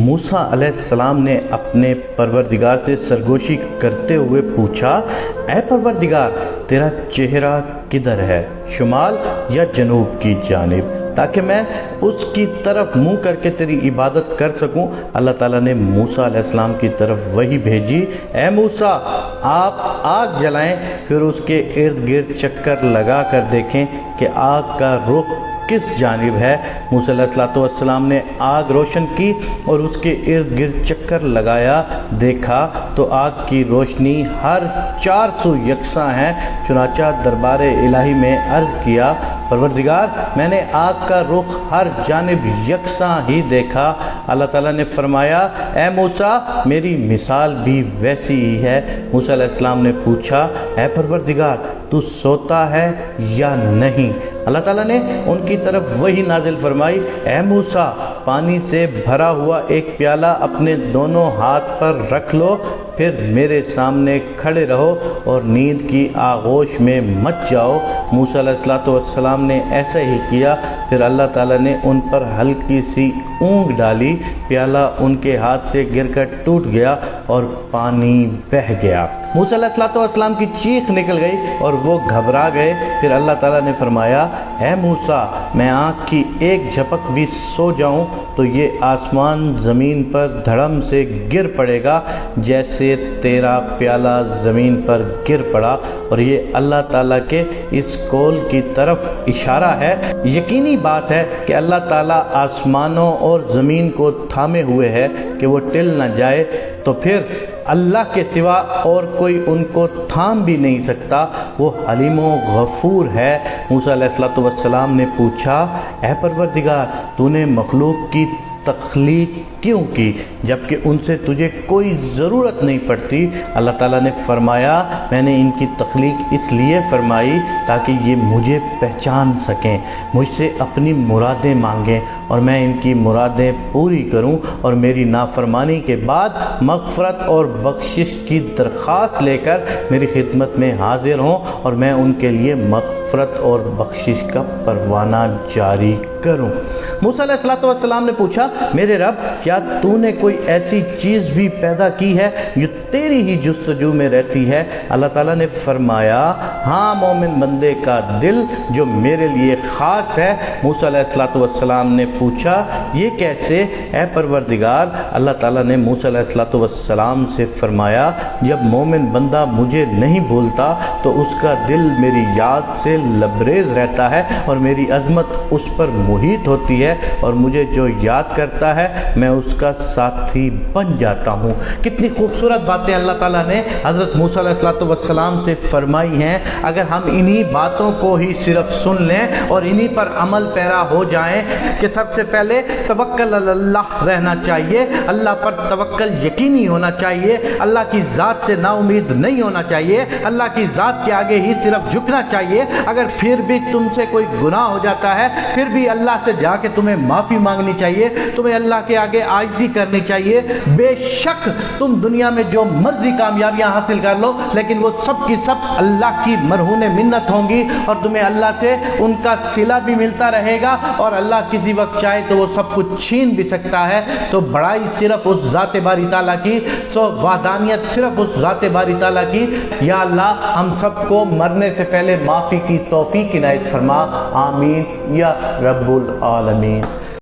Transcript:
موسیٰ علیہ السلام نے اپنے پروردگار سے سرگوشی کرتے ہوئے پوچھا، اے پروردگار تیرا چہرہ کدھر ہے، شمال یا جنوب کی جانب، تاکہ میں اس کی طرف منہ کر کے تیری عبادت کر سکوں۔ اللہ تعالیٰ نے موسیٰ علیہ السلام کی طرف وحی بھیجی، اے موسیٰ آپ آگ جلائیں، پھر اس کے ارد گرد چکر لگا کر دیکھیں کہ آگ کا رخ کس جانب ہے۔ موسیٰ علیہ السلام نے آگ روشن کی اور اس کے ارد گرد چکر لگایا، دیکھا تو آگ کی روشنی ہر 4 سو یکساں ہے۔ چنانچہ دربار الہی میں عرض کیا، پروردگار میں نے آگ کا رخ ہر جانب یکساں ہی دیکھا۔ اللہ تعالیٰ نے فرمایا، اے موسیٰ میری مثال بھی ویسی ہی ہے۔ موسیٰ علیہ السلام نے پوچھا، اے پروردگار تو سوتا ہے یا نہیں؟ اللہ تعالیٰ نے ان کی طرف وحی نازل فرمائی، اے موسیٰ پانی سے بھرا ہوا ایک پیالہ اپنے دونوں ہاتھ پر رکھ لو، پھر میرے سامنے کھڑے رہو اور نیند کی آغوش میں مت جاؤ۔ موسیٰ علیہ السلام نے ایسا ہی کیا، پھر اللہ تعالیٰ نے ان پر ہلکی سی اونگ ڈالی، پیالہ ان کے ہاتھ سے گر کر ٹوٹ گیا اور پانی بہہ گیا۔ موسیٰ علیہ السلام کی چیخ نکل گئی اور وہ گھبرا گئے۔ پھر اللہ تعالیٰ نے فرمایا، اے موسیٰ میں آنکھ کی ایک جھپک بھی سو جاؤں تو یہ آسمان زمین پر دھڑم سے گر پڑے گا جیسے تیرا پیالہ زمین پر گر پڑا، اور یہ اللہ تعالیٰ کے اس قول کی طرف اشارہ ہے۔ یقینی بات ہے کہ اللہ تعالیٰ آسمانوں اور زمین کو تھامے ہوئے ہے کہ وہ ٹل نہ جائے، تو پھر اللہ کے سوا اور کوئی ان کو تھام بھی نہیں سکتا، وہ حلیم و غفور ہے۔ موسیٰ علیہ السلام نے پوچھا، اے پروردگار تو نے مخلوق کی تخلیق کیوں کی جبکہ ان سے تجھے کوئی ضرورت نہیں پڑتی؟ اللہ تعالیٰ نے فرمایا، میں نے ان کی تخلیق اس لیے فرمائی تاکہ یہ مجھے پہچان سکیں، مجھ سے اپنی مرادیں مانگیں اور میں ان کی مرادیں پوری کروں، اور میری نافرمانی کے بعد مغفرت اور بخشش کی درخواست لے کر میری خدمت میں حاضر ہوں اور میں ان کے لیے مغفرت اور بخشش کا پروانہ جاری کروں۔ موسیٰ علیہ السلام نے پوچھا، میرے رب کیا تو نے کوئی ایسی چیز بھی پیدا کی ہے جو تیری ہی جستجو میں رہتی ہے؟ اللہ تعالیٰ نے فرمایا، ہاں مومن بندے کا دل جو میرے لیے خاص ہے۔ موسیٰ علیہ السلام نے پوچھا، یہ کیسے؟ اے پروردگار اللہ تعالیٰ نے موسیٰ علیہ السلام سے فرمایا، جب مومن بندہ مجھے نہیں بھولتا تو اس کا دل میری یاد سے لبریز رہتا ہے اور میری عظمت اس پر محیط ہوتی ہے، اور مجھے جو یاد کرتا ہے میں اس کا ساتھی بن جاتا ہوں۔ کتنی خوبصورت باتیں اللہ تعالیٰ نے حضرت موسیٰ علیہ السلام سے فرمائی ہیں۔ اگر ہم انہی باتوں کو ہی صرف سن لیں اور انہی پر عمل پیرا ہو جائیں کہ سب سے پہلے توکل اللہ رہنا چاہیے، اللہ پر توکل یقینی ہونا چاہیے، اللہ کی ذات سے نا امید نہیں ہونا چاہیے، اللہ کی ذات کے آگے ہی صرف جھکنا چاہیے۔ اگر پھر بھی تم سے کوئی گناہ ہو جاتا ہے پھر بھی اللہ سے جا کے تمہیں معافی مانگنی چاہیے، تمہیں اللہ کے آگے عاجزی کرنی چاہیے۔ بے شک تم دنیا میں جو مرضی کامیابیاں حاصل کر لو لیکن وہ سب کی سب اللہ کی مرہون منت ہوں گی، اور تمہیں اللہ سے ان کا صلہ بھی ملتا رہے گا، اور اللہ کسی وقت چاہے تو وہ سب کچھ چھین بھی سکتا ہے۔ تو بڑائی صرف اس ذات باری تعالیٰ کی، سو وحدانیت صرف اس ذات باری تعالیٰ کی۔ یا اللہ ہم سب کو مرنے سے پہلے معافی کی توفیق عنایت فرما، آمین یا رب العالمین۔